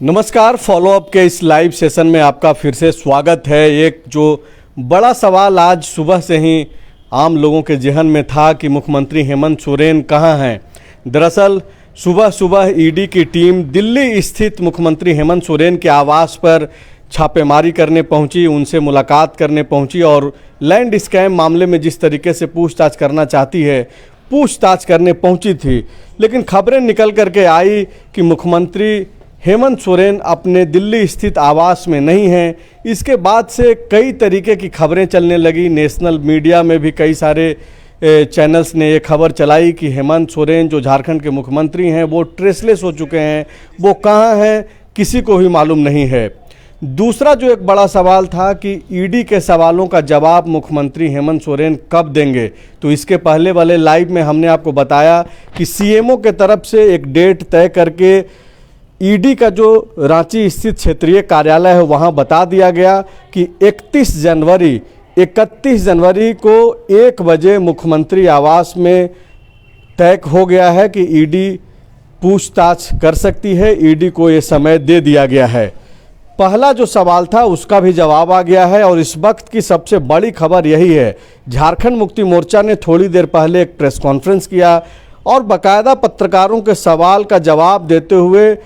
नमस्कार, फॉलोअप के इस लाइव सेशन में आपका फिर से स्वागत है। एक जो बड़ा सवाल आज सुबह से ही आम लोगों के जहन में था कि मुख्यमंत्री हेमंत सोरेन कहाँ हैं। दरअसल सुबह सुबह ईडी की टीम दिल्ली स्थित मुख्यमंत्री हेमंत सोरेन के आवास पर छापेमारी करने पहुंची, उनसे मुलाकात करने पहुंची और लैंड स्कैम मामले में जिस तरीके से पूछताछ करना चाहती है पूछताछ करने पहुंची थी। लेकिन खबरें निकल करके आई कि मुख्यमंत्री हेमंत सोरेन अपने दिल्ली स्थित आवास में नहीं हैं। इसके बाद से कई तरीके की खबरें चलने लगी। नेशनल मीडिया में भी कई सारे चैनल्स ने ये खबर चलाई कि हेमंत सोरेन जो झारखंड के मुख्यमंत्री हैं वो ट्रेसलेस हो चुके हैं, वो कहाँ हैं किसी को भी मालूम नहीं है। दूसरा जो एक बड़ा सवाल था कि ईडी के सवालों का जवाब मुख्यमंत्री हेमंत सोरेन कब देंगे। तो इसके पहले वाले लाइव में हमने आपको बताया कि सीएमओ के तरफ से एक डेट तय करके ईडी का जो रांची स्थित क्षेत्रीय कार्यालय है वहां बता दिया गया कि 31 जनवरी को 1 बजे मुख्यमंत्री आवास में तय हो गया है कि ईडी पूछताछ कर सकती है। ईडी को ये समय दे दिया गया है। पहला जो सवाल था उसका भी जवाब आ गया है और इस वक्त की सबसे बड़ी खबर यही है। झारखंड मुक्ति मोर्चा ने थोड़ी देर पहले एक प्रेस कॉन्फ्रेंस किया और बाकायदा पत्रकारों के सवाल का जवाब देते हुए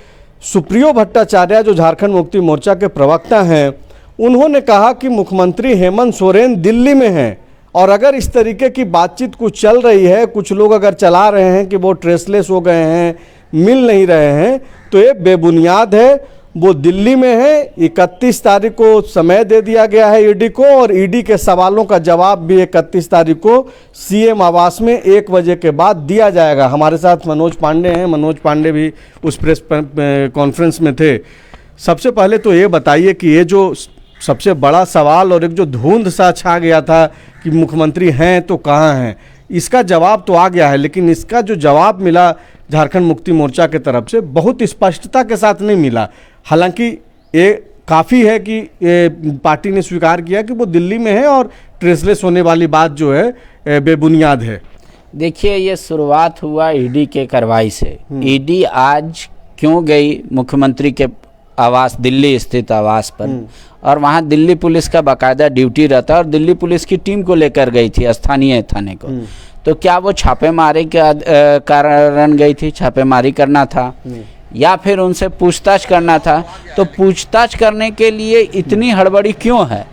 सुप्रियो भट्टाचार्य जो झारखंड मुक्ति मोर्चा के प्रवक्ता हैं, उन्होंने कहा कि मुख्यमंत्री हेमंत सोरेन दिल्ली में हैं और अगर इस तरीके की बातचीत कुछ चल रही है, कुछ लोग अगर चला रहे हैं कि वो ट्रेसलेस हो गए हैं, मिल नहीं रहे हैं, तो ये बेबुनियाद है। वो दिल्ली में है। 31 तारीख को समय दे दिया गया है ईडी को और ईडी के सवालों का जवाब भी 31 तारीख को सीएम आवास में 1 बजे के बाद दिया जाएगा। हमारे साथ मनोज पांडे हैं। मनोज पांडे भी उस प्रेस कॉन्फ्रेंस में थे। सबसे पहले तो ये बताइए कि ये जो सबसे बड़ा सवाल और एक जो धुंध सा छा गया था कि मुख्यमंत्री हैं तो कहाँ हैं, इसका जवाब तो आ गया है, लेकिन इसका जो जवाब मिला झारखंड मुक्ति मोर्चा के तरफ से बहुत स्पष्टता के साथ नहीं मिला। हालांकि ये काफ़ी है कि पार्टी ने स्वीकार किया कि वो दिल्ली में है और ट्रेसलेस होने वाली बात जो है बेबुनियाद है। देखिए, ये शुरुआत हुआ ईडी के कार्रवाई से। ईडी आज क्यों गई मुख्यमंत्री के आवास, दिल्ली स्थित आवास पर, और वहाँ दिल्ली पुलिस का बाकायदा ड्यूटी रहता है और दिल्ली पुलिस की टीम को लेकर गई थी स्थानीय थाने को। तो क्या वो छापेमारी के कारण गई थी, छापेमारी करना था या फिर उनसे पूछताछ करना था? तो पूछताछ करने के लिए इतनी हड़बड़ी क्यों है,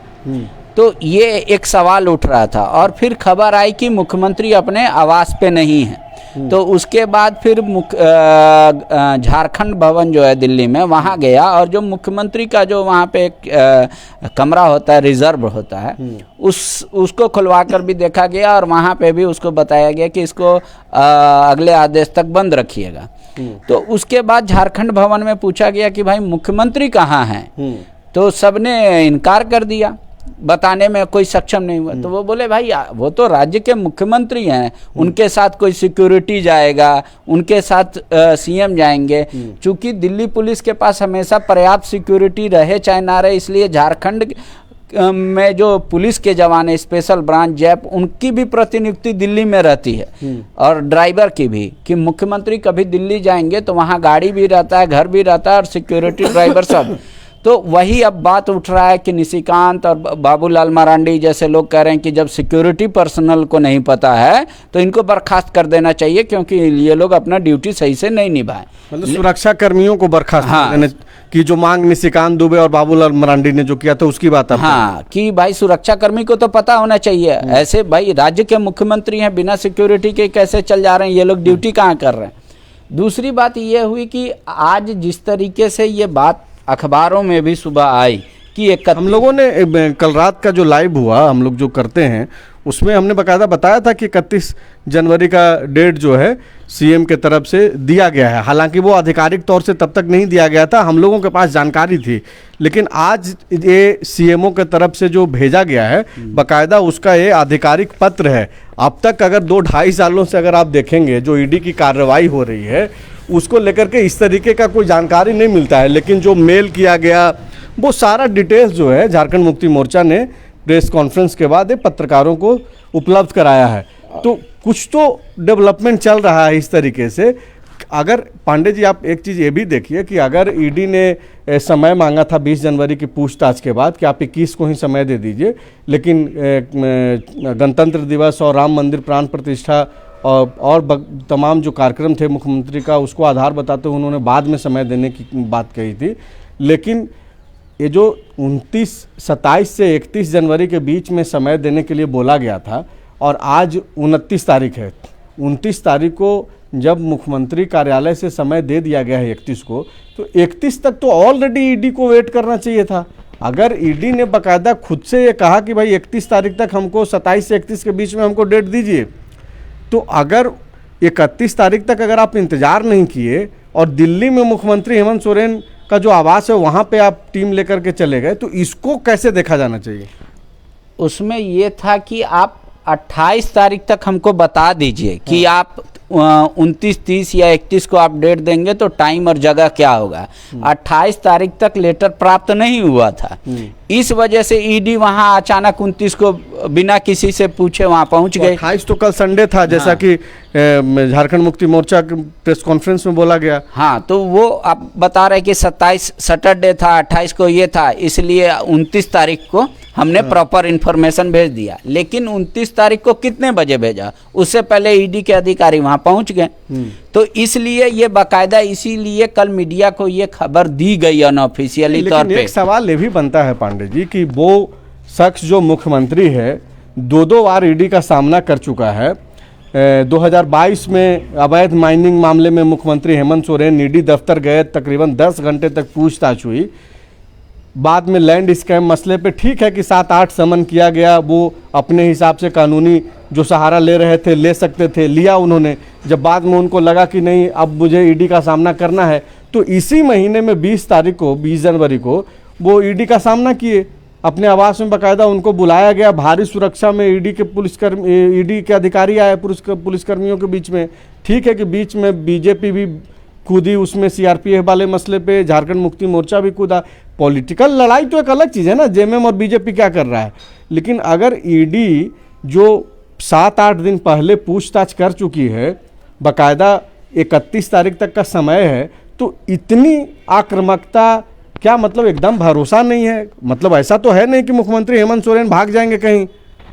तो ये एक सवाल उठ रहा था। और फिर खबर आई कि मुख्यमंत्री अपने आवास पे नहीं है। तो उसके बाद फिर झारखंड भवन जो है दिल्ली में, वहाँ गया और जो मुख्यमंत्री का जो वहाँ पे एक कमरा होता है, रिजर्व होता है, उसको खुलवा कर भी देखा गया और वहाँ पे भी उसको बताया गया कि इसको अगले आदेश तक बंद रखिएगा। तो उसके बाद झारखंड भवन में पूछा गया कि भाई मुख्यमंत्री कहाँ हैं, तो सबने इनकार कर दिया, बताने में कोई सक्षम नहीं हुआ। तो वो बोले भाई वो तो राज्य के मुख्यमंत्री हैं, उनके साथ कोई सिक्योरिटी जाएगा, उनके साथ सीएम जाएंगे। चूंकि दिल्ली पुलिस के पास हमेशा पर्याप्त सिक्योरिटी रहे चाहे ना रहे, इसलिए झारखंड में जो पुलिस के जवान है, स्पेशल ब्रांच जैप, उनकी भी प्रतिनियुक्ति दिल्ली में रहती है और ड्राइवर की भी, कि मुख्यमंत्री कभी दिल्ली जाएंगे तो वहाँ गाड़ी भी रहता है, घर भी रहता है और सिक्योरिटी ड्राइवर सब। तो वही अब बात उठ रहा है कि निशिकांत और बाबूलाल मरांडी जैसे लोग कह रहे हैं कि जब सिक्योरिटी पर्सनल को नहीं पता है तो इनको बर्खास्त कर देना चाहिए, क्योंकि ये लोग अपना ड्यूटी सही से नहीं निभाए। मतलब सुरक्षा कर्मियों को बर्खास्त कर देने की जो मांग निशिकांत दुबे और बाबूलाल मरांडी ने जो किया था उसकी बात। हाँ, कि भाई सुरक्षा कर्मी को तो पता होना चाहिए। ऐसे भाई राज्य के मुख्यमंत्री हैं, बिना सिक्योरिटी के कैसे चल जा रहे हैं, ये लोग ड्यूटी कहाँ कर रहे हैं। दूसरी बात ये हुई कि आज जिस तरीके से ये बात अखबारों में भी सुबह आई कि हम लोगों ने कल रात का जो लाइव हुआ, हम लोग जो करते हैं उसमें हमने बाकायदा बताया था कि 31 जनवरी का डेट जो है सीएम के तरफ से दिया गया है। हालांकि वो आधिकारिक तौर से तब तक नहीं दिया गया था, हम लोगों के पास जानकारी थी, लेकिन आज ये सीएमओ के तरफ से जो भेजा गया है बाकायदा उसका ये आधिकारिक पत्र है। अब तक अगर 2-2.5 सालों से अगर आप देखेंगे जो ईडी की कार्रवाई हो रही है उसको लेकर के इस तरीके का कोई जानकारी नहीं मिलता है, लेकिन जो मेल किया गया वो सारा डिटेल्स जो है झारखंड मुक्ति मोर्चा ने प्रेस कॉन्फ्रेंस के बाद पत्रकारों को उपलब्ध कराया है। तो कुछ तो डेवलपमेंट चल रहा है इस तरीके से। अगर पांडे जी आप एक चीज़ ये भी देखिए कि अगर ईडी ने समय मांगा था 20 जनवरी की पूछताछ के बाद कि आप 21 को ही समय दे दीजिए, लेकिन गणतंत्र दिवस और राम मंदिर प्राण प्रतिष्ठा और तमाम जो कार्यक्रम थे मुख्यमंत्री का, उसको आधार बताते हुए उन्होंने बाद में समय देने की बात कही थी। लेकिन ये जो 27 से 31 जनवरी के बीच में समय देने के लिए बोला गया था और आज 29 तारीख है, 29 तारीख को जब मुख्यमंत्री कार्यालय से समय दे दिया गया है 31 को, तो 31 तक तो ऑलरेडी ईडी को वेट करना चाहिए था। अगर ईडी ने बाकायदा खुद से ये कहा कि भाई 31 तारीख तक हमको 27 से 31 के बीच में हमको डेट दीजिए, तो अगर 31 तारीख तक अगर आप इंतज़ार नहीं किए और दिल्ली में मुख्यमंत्री हेमंत सोरेन का जो आवास है वहाँ पे आप टीम लेकर के चले गए, तो इसको कैसे देखा जाना चाहिए? उसमें ये था कि आप 28 तारीख तक हमको बता दीजिए कि आप 29, 30 या 31 को आप डेट देंगे तो टाइम और जगह क्या होगा। 28 तारीख तक लेटर प्राप्त नहीं हुआ था, इस वजह से ईडी वहां अचानक 29 को बिना किसी से पूछे वहां पहुंच गए। 28 तो कल संडे था, जैसा कि झारखंड मुक्ति मोर्चा के प्रेस कॉन्फ्रेंस में बोला गया। हाँ, तो वो आप बता रहे कि 27 सैटरडे था, 28 को ये था, इसलिए 29 तारीख को हमने प्रॉपर इन्फॉर्मेशन भेज दिया। लेकिन 29 तारीख को कितने बजे भेजा, उससे पहले ईडी के अधिकारी वहां पहुंच गए। तो इसलिए ये बाकायदा, इसीलिए कल मीडिया को ये खबर दी गई अनऑफिशियली तौर पे। एक सवाल ये भी बनता है पांडे जी कि वो शख्स जो मुख्यमंत्री है 2 बार ईडी का सामना कर चुका है। 2022 में अवैध माइनिंग मामले में मुख्यमंत्री हेमंत सोरेन ईडी दफ्तर गए, तकरीबन 10 घंटे तक पूछताछ हुई। बाद में लैंड स्कैम मसले पे ठीक है कि 7-8 समन किया गया, वो अपने हिसाब से कानूनी जो सहारा ले रहे थे ले सकते थे, लिया उन्होंने। जब बाद में उनको लगा कि नहीं अब मुझे ईडी का सामना करना है, तो इसी महीने में 20 तारीख को 20 जनवरी को वो ईडी का सामना किए अपने आवास में। बाकायदा उनको बुलाया गया, भारी सुरक्षा में ईडी के अधिकारी आए पुलिसकर्मियों के बीच में। ठीक है कि बीच में बीजेपी भी कूदी उसमें, सीआरपीएफ वाले मसले पे झारखंड मुक्ति मोर्चा भी कूदा। पॉलिटिकल लड़ाई तो एक अलग चीज़ है ना, जेएमएम और बीजेपी क्या कर रहा है। लेकिन अगर ईडी जो 7-8 दिन पहले पूछताछ कर चुकी है, बाकायदा 31 तारीख तक का समय है, तो इतनी आक्रामकता क्या मतलब एकदम भरोसा नहीं है? मतलब ऐसा तो है नहीं कि मुख्यमंत्री हेमंत सोरेन भाग जाएंगे कहीं,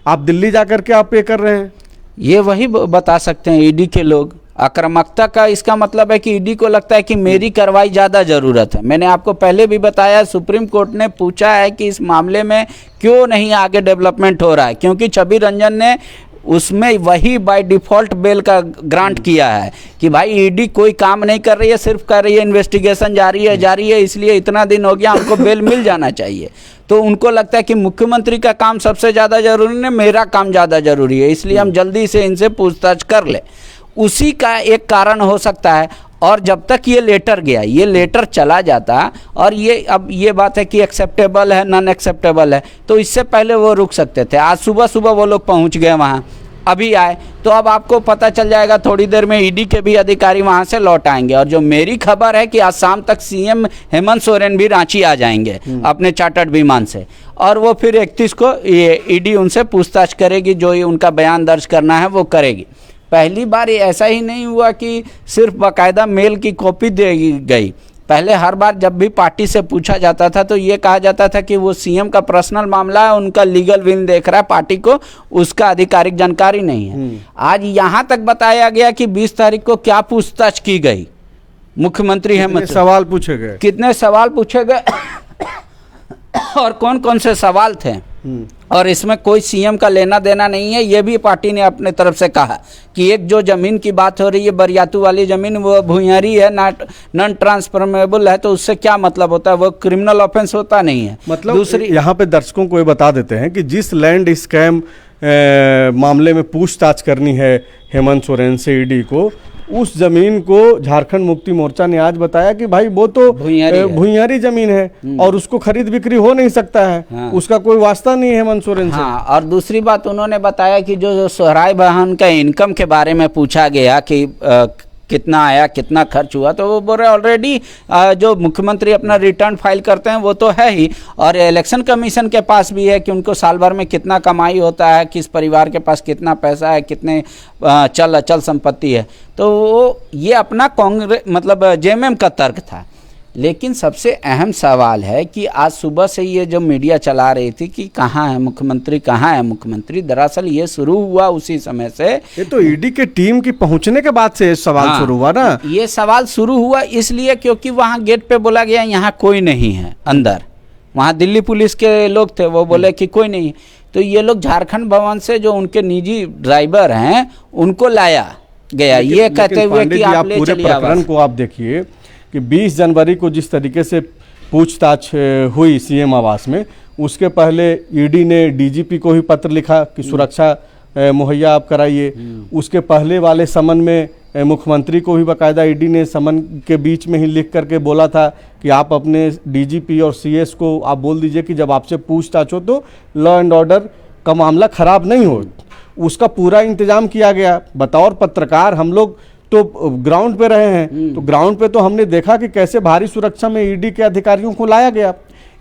आप दिल्ली जाकर के आप ये कर रहे हैं। ये वही बता सकते हैं ईडी के लोग। आक्रामकता का इसका मतलब है कि ईडी को लगता है कि मेरी कार्रवाई ज़्यादा ज़रूरत है। मैंने आपको पहले भी बताया, सुप्रीम कोर्ट ने पूछा है कि इस मामले में क्यों नहीं आगे डेवलपमेंट हो रहा है, क्योंकि छवि रंजन ने उसमें वही बाय डिफ़ॉल्ट बेल का ग्रांट किया है कि भाई ईडी कोई काम नहीं कर रही है, सिर्फ कर रही है इन्वेस्टिगेशन जारी है, इसलिए इतना दिन हो गया, हमको बेल मिल जाना चाहिए। तो उनको लगता है कि मुख्यमंत्री का काम सबसे ज़्यादा जरूरी है, मेरा काम ज़्यादा जरूरी है, इसलिए हम जल्दी से इनसे पूछताछ कर ले। उसी का एक कारण हो सकता है। और जब तक ये लेटर गया, ये लेटर चला जाता और ये अब ये बात है कि एक्सेप्टेबल है नॉन एक्सेप्टेबल है, तो इससे पहले वो रुक सकते थे। आज सुबह सुबह वो लोग पहुंच गए वहाँ, अभी आए, तो अब आपको पता चल जाएगा थोड़ी देर में ईडी के भी अधिकारी वहाँ से लौट आएंगे। और जो मेरी खबर है कि आज शाम तक सीएम हेमंत सोरेन भी रांची आ जाएंगे अपने चार्टर्ड विमान से, और वो फिर 31 को ये ईडी उनसे पूछताछ करेगी, जो ये उनका बयान दर्ज करना है वो करेगी। पहली बार ऐसा ही नहीं हुआ कि सिर्फ बाकायदा मेल की कॉपी दे गई। पहले हर बार जब भी पार्टी से पूछा जाता था तो ये कहा जाता था कि वो सीएम का पर्सनल मामला है, उनका लीगल विल देख रहा है, पार्टी को उसका आधिकारिक जानकारी नहीं है। आज यहाँ तक बताया गया कि 20 तारीख को क्या पूछताछ की गई, मुख्यमंत्री हेमंत सवाल पूछे गए, कितने सवाल पूछे गए और कौन कौन से सवाल थे, और इसमें कोई सीएम का लेना देना नहीं है। ये भी पार्टी ने अपने तरफ से कहा कि एक जो जमीन की बात हो रही है, बरियातू वाली जमीन, वो भूइयारी है, नॉन ट्रांसफरेबल है, तो उससे क्या मतलब होता है, वो क्रिमिनल ऑफेंस होता नहीं है। मतलब दूसरी यहाँ पे दर्शकों को ये बता देते हैं कि जिस लैंड स्कैम मामले में पूछताछ करनी है हेमंत सोरेन से ईडी को, उस जमीन को झारखंड मुक्ति मोर्चा ने आज बताया कि भाई वो तो भूइयारी जमीन है और उसको खरीद बिक्री हो नहीं सकता है। हाँ। उसका कोई वास्ता नहीं है हेमंत सोरेन से। हाँ, और दूसरी बात उन्होंने बताया कि जो सोहराय बहन का इनकम के बारे में पूछा गया कि कितना आया, कितना खर्च हुआ, तो वो बोल रहे ऑलरेडी जो मुख्यमंत्री अपना रिटर्न फाइल करते हैं वो तो है ही, और इलेक्शन कमीशन के पास भी है कि उनको साल भर में कितना कमाई होता है, किस परिवार के पास कितना पैसा है, कितने चल अचल संपत्ति है। तो वो ये अपना कांग्रेस मतलब जेएमएम का तर्क था। लेकिन सबसे अहम सवाल है कि आज सुबह से ये जो मीडिया चला रही थी कि कहाँ है मुख्यमंत्री, कहाँ है मुख्यमंत्री, दरअसल ये शुरू हुआ उसी समय से, ये तो ईडी के टीम की पहुंचने के बाद से सवाल शुरू हुआ ना। ये सवाल शुरू हुआ इसलिए क्योंकि वहाँ गेट पे बोला गया यहाँ कोई नहीं है अंदर, वहाँ दिल्ली पुलिस के लोग थे, वो बोले कि कोई नहीं। तो ये लोग झारखंड भवन से जो उनके निजी ड्राइवर हैं उनको लाया गया, ये कहते हुए कि आप ले पूरे चलिए। प्रकरण को आप देखिए कि 20 जनवरी को जिस तरीके से पूछताछ हुई सीएम आवास में, उसके पहले ईडी ने डीजीपी को ही पत्र लिखा कि सुरक्षा मुहैया आप कराइए। उसके पहले वाले समन में मुख्यमंत्री को भी बाकायदा ईडी ने समन के बीच में ही लिख करके बोला था कि आप अपने डीजीपी और सीएस को आप बोल दीजिए कि जब आपसे पूछताछ हो तो लॉ एंड ऑर्डर का मामला खराब नहीं हो। उसका पूरा इंतजाम किया गया। बतौर पत्रकार हम लोग तो ग्राउंड पे रहे हैं, तो ग्राउंड पे तो हमने देखा कि कैसे भारी सुरक्षा में ईडी के अधिकारियों को लाया गया।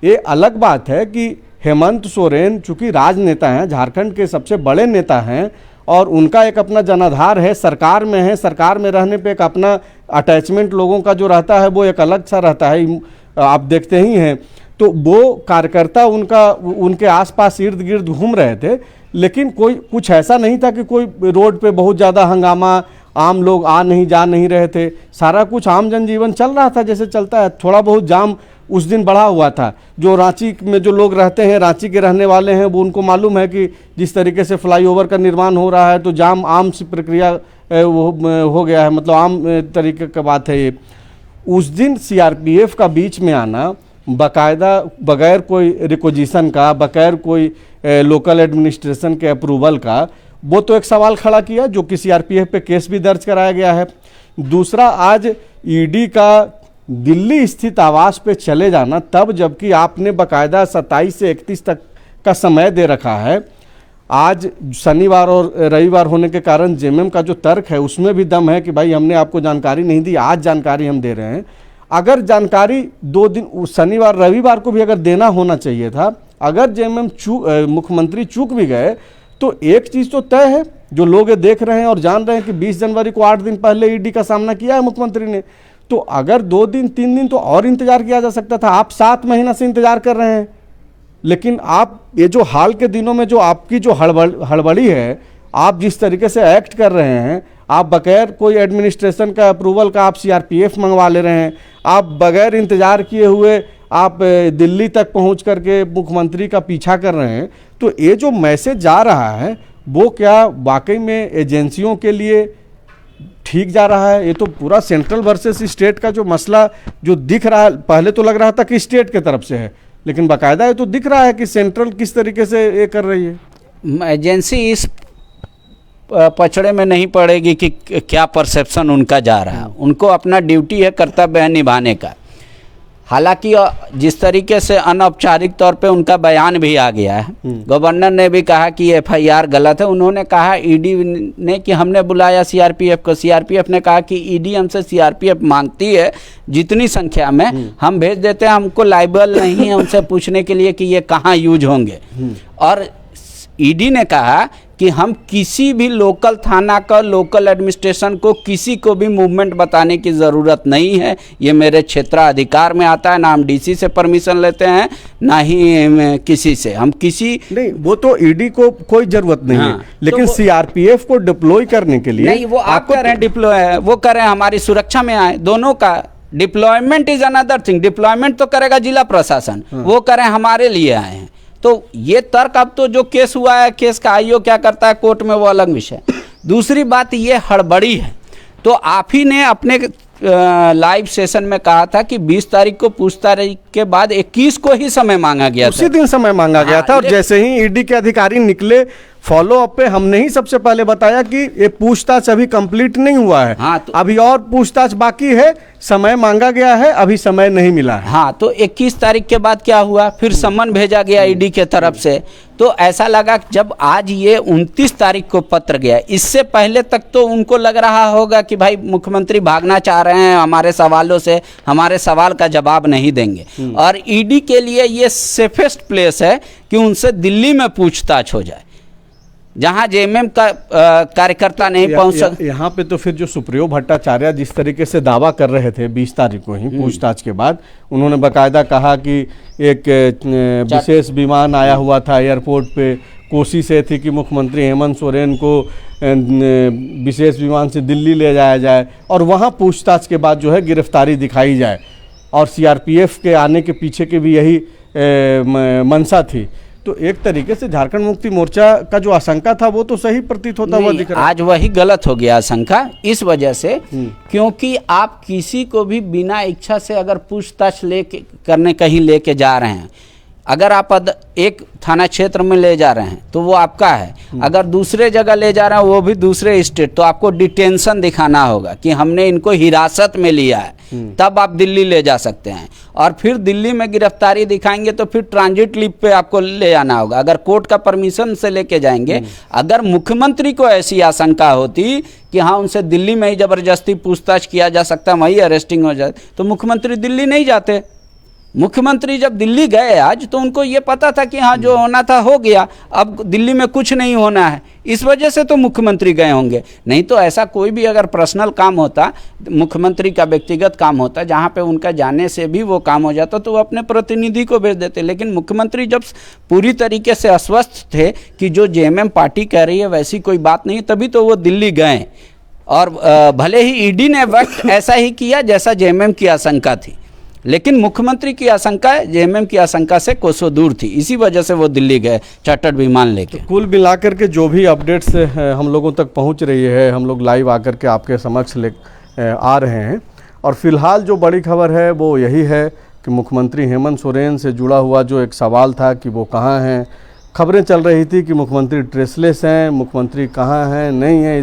ये अलग बात है कि हेमंत सोरेन चूंकि राजनेता हैं, झारखंड के सबसे बड़े नेता हैं और उनका एक अपना जनाधार है, सरकार में है, सरकार में रहने पे एक अपना अटैचमेंट लोगों का जो रहता है वो एक अलग सा रहता है, आप देखते ही हैं। तो वो कार्यकर्ता उनका उनके आसपास इर्द गिर्द घूम रहे थे, लेकिन कोई कुछ ऐसा नहीं था कि कोई रोड पे बहुत ज़्यादा हंगामा, आम लोग आ नहीं जा नहीं रहे थे, सारा कुछ आम जनजीवन चल रहा था जैसे चलता है। थोड़ा बहुत जाम उस दिन बढ़ा हुआ था। जो रांची में जो लोग रहते हैं, रांची के रहने वाले हैं, वो उनको मालूम है कि जिस तरीके से फ्लाईओवर का निर्माण हो रहा है तो जाम आम सी प्रक्रिया हो गया है, मतलब आम तरीके का बात है ये। उस दिन सीआरपीएफ का बीच में आना बाकायदा बगैर कोई रिक्वेजिशन का, बगैर कोई लोकल एडमिनिस्ट्रेशन के अप्रूवल का, वो तो एक सवाल खड़ा किया जो कि सीआरपीएफ पे केस भी दर्ज कराया गया है। दूसरा, आज ईडी का दिल्ली स्थित आवास पे चले जाना, तब जबकि आपने बाकायदा 27 से 31 तक का समय दे रखा है। आज शनिवार और रविवार होने के कारण जेएमएम का जो तर्क है उसमें भी दम है कि भाई हमने आपको जानकारी नहीं दी, आज जानकारी हम दे रहे हैं। अगर जानकारी 2 दिन शनिवार रविवार को भी अगर देना होना चाहिए था, अगर जेएमएम मुख्यमंत्री चूक भी गए तो एक चीज़ तो तय है, जो लोग देख रहे हैं और जान रहे हैं कि 20 जनवरी को 8 दिन पहले ईडी का सामना किया है मुख्यमंत्री ने। तो अगर 2 दिन 3 दिन तो और इंतजार किया जा सकता था। आप 7 महीना से इंतजार कर रहे हैं, लेकिन आप ये जो हाल के दिनों में जो आपकी जो हड़बड़ी है, आप जिस तरीके से एक्ट कर रहे हैं, आप बगैर कोई एडमिनिस्ट्रेशन का अप्रूवल का आप सीआरपीएफ मंगवा ले रहे हैं, आप बगैर इंतजार किए हुए आप दिल्ली तक पहुंच करके मुख्यमंत्री का पीछा कर रहे हैं। तो ये जो मैसेज जा रहा है वो क्या वाकई में एजेंसियों के लिए ठीक जा रहा है? ये तो पूरा सेंट्रल वर्सेस स्टेट का जो मसला जो दिख रहा है, पहले तो लग रहा था कि स्टेट के तरफ से है, लेकिन बाकायदा ये तो दिख रहा है कि सेंट्रल किस तरीके से ये कर रही है। एजेंसी इस पचड़े में नहीं पड़ेगी कि क्या परसेप्शन उनका जा रहा है। उनको अपना ड्यूटी है, कर्तव्य है निभाने का। हालांकि जिस तरीके से अनौपचारिक तौर पे उनका बयान भी आ गया है, गवर्नर ने भी कहा कि एफआईआर गलत है। उन्होंने कहा ईडी ने कि हमने बुलाया सीआरपीएफ को, सीआरपीएफ ने कहा कि ईडी हमसे सीआरपीएफ मांगती है जितनी संख्या में हम भेज देते हैं, हमको लाइबल नहीं है उनसे पूछने के लिए कि ये कहाँ यूज होंगे। और ईडी ने कहा कि हम किसी भी लोकल थाना का, लोकल एडमिनिस्ट्रेशन को किसी को भी मूवमेंट बताने की ज़रूरत नहीं है, ये मेरे क्षेत्राधिकार में आता है। ना हम डीसी से परमिशन लेते हैं, ना ही किसी से, हम किसी नहीं, वो तो ईडी को कोई ज़रूरत नहीं है, लेकिन तो सीआरपीएफ को डिप्लॉय करने के लिए नहीं, वो आप कह रहे हैं डिप्लॉय है, वो कह रहे हैं हमारी सुरक्षा में आए। दोनों का deployment is another thing. Deployment तो करेगा जिला प्रशासन, वो कह रहे हैं हमारे लिए आए हैं। तो ये तर्क, अब तो जो केस हुआ है, केस का आईओ क्या करता है कोर्ट में, वो अलग विषय। दूसरी बात, ये हड़बड़ी है। तो आप ही ने अपने लाइव सेशन में कहा था कि 20 तारीख को पूछताछ के बाद 21 को ही समय मांगा गया था, उसी दिन समय मांगा गया था। और जैसे ही ईडी के अधिकारी निकले फॉलो अप पे हमने ही सबसे पहले बताया कि ये पूछताछ अभी कंप्लीट नहीं हुआ है। हाँ, तो अभी और पूछताछ बाकी है, समय मांगा गया है, अभी समय नहीं मिला है। हाँ, तो 21 तारीख के बाद क्या हुआ, फिर सम्मन भेजा गया ईडी के तरफ से। तो ऐसा लगा जब आज ये 29 तारीख को पत्र गया, इससे पहले तक तो उनको लग रहा होगा कि भाई मुख्यमंत्री भागना चाह रहे हैं हमारे सवालों से, हमारे सवाल का जवाब नहीं देंगे। और ईडी के लिए ये सेफेस्ट प्लेस है कि उनसे दिल्ली में पूछताछ हो जाए, जहां जेएमएम का कार्यकर्ता नहीं पहुंच सक। यहाँ पे तो फिर जो सुप्रियो भट्टाचार्य जिस तरीके से दावा कर रहे थे 20 तारीख को ही पूछताछ के बाद, उन्होंने बकायदा कहा कि एक विशेष विमान आया हुआ था एयरपोर्ट पे, कोशिश ये थी कि मुख्यमंत्री हेमंत सोरेन को विशेष विमान से दिल्ली ले जाया जाए और वहाँ पूछताछ के बाद जो है गिरफ्तारी दिखाई जाए, और सीआरपीएफ के आने के पीछे की भी यही मंशा थी। तो एक तरीके से झारखंड मुक्ति मोर्चा का जो आशंका था वो तो सही प्रतीत होता हुआ दिख रहा है। आज वही गलत हो गया आशंका, इस वजह से क्योंकि आप किसी को भी बिना इच्छा से अगर पूछताछ लेके करने कहीं लेके जा रहे हैं, अगर आप एक थाना क्षेत्र में ले जा रहे हैं तो वो आपका है, अगर दूसरे जगह ले जा रहे हैं वो भी दूसरे स्टेट, तो आपको डिटेंशन दिखाना होगा कि हमने इनको हिरासत में लिया है, तब आप दिल्ली ले जा सकते हैं। और फिर दिल्ली में गिरफ्तारी दिखाएंगे तो फिर ट्रांजिट लीव पे आपको ले आना होगा, अगर कोर्ट का परमिशन से लेके जाएंगे। अगर मुख्यमंत्री को ऐसी आशंका होती कि हाँ उनसे दिल्ली में ही जबरदस्ती पूछताछ किया जा सकता है, वही अरेस्टिंग हो जाए, तो मुख्यमंत्री दिल्ली नहीं जाते। मुख्यमंत्री जब दिल्ली गए आज, तो उनको ये पता था कि हाँ जो होना था हो गया, अब दिल्ली में कुछ नहीं होना है, इस वजह से तो मुख्यमंत्री गए होंगे। नहीं तो ऐसा कोई भी अगर पर्सनल काम होता, मुख्यमंत्री का व्यक्तिगत काम होता, जहाँ पे उनका जाने से भी वो काम हो जाता, तो वो अपने प्रतिनिधि को भेज देते। लेकिन मुख्यमंत्री जब पूरी तरीके से अस्वस्थ थे कि जो जेएमएम पार्टी कह रही है वैसी कोई बात नहीं, तभी तो वो दिल्ली गए। और भले ही ईडी ने वक्त ऐसा ही किया जैसा जेएमएम की आशंका थी, लेकिन मुख्यमंत्री की आशंका जेएमएम की आशंका से कोसों दूर थी, इसी वजह से वो दिल्ली गए चार्टर्ड विमान लेके। कुल मिलाकर के जो भी अपडेट्स हम लोगों तक पहुंच रही है, हम लोग लाइव आकर के आपके समक्ष ले आ रहे हैं। और फिलहाल जो बड़ी खबर है वो यही है कि मुख्यमंत्री हेमंत सोरेन से जुड़ा हुआ जो एक सवाल था कि वो कहाँ हैं, खबरें चल रही थी कि मुख्यमंत्री ट्रेसलेस हैं, मुख्यमंत्री कहाँ हैं, नहीं है,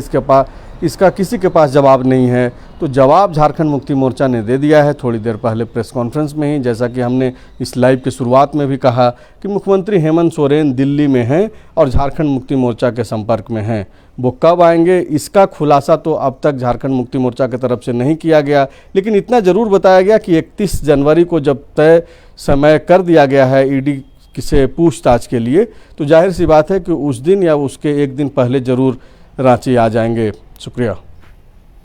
इसका किसी के पास जवाब नहीं है। तो जवाब झारखंड मुक्ति मोर्चा ने दे दिया है थोड़ी देर पहले प्रेस कॉन्फ्रेंस में ही, जैसा कि हमने इस लाइव की शुरुआत में भी कहा कि मुख्यमंत्री हेमंत सोरेन दिल्ली में हैं और झारखंड मुक्ति मोर्चा के संपर्क में हैं। वो कब आएंगे इसका खुलासा तो अब तक झारखंड मुक्ति मोर्चा की तरफ से नहीं किया गया, लेकिन इतना ज़रूर बताया गया कि 31 जनवरी को जब तय समय कर दिया गया है ईडी से पूछताछ के लिए, तो जाहिर सी बात है कि उस दिन या उसके एक दिन पहले ज़रूर रांची आ जाएंगे। शुक्रिया।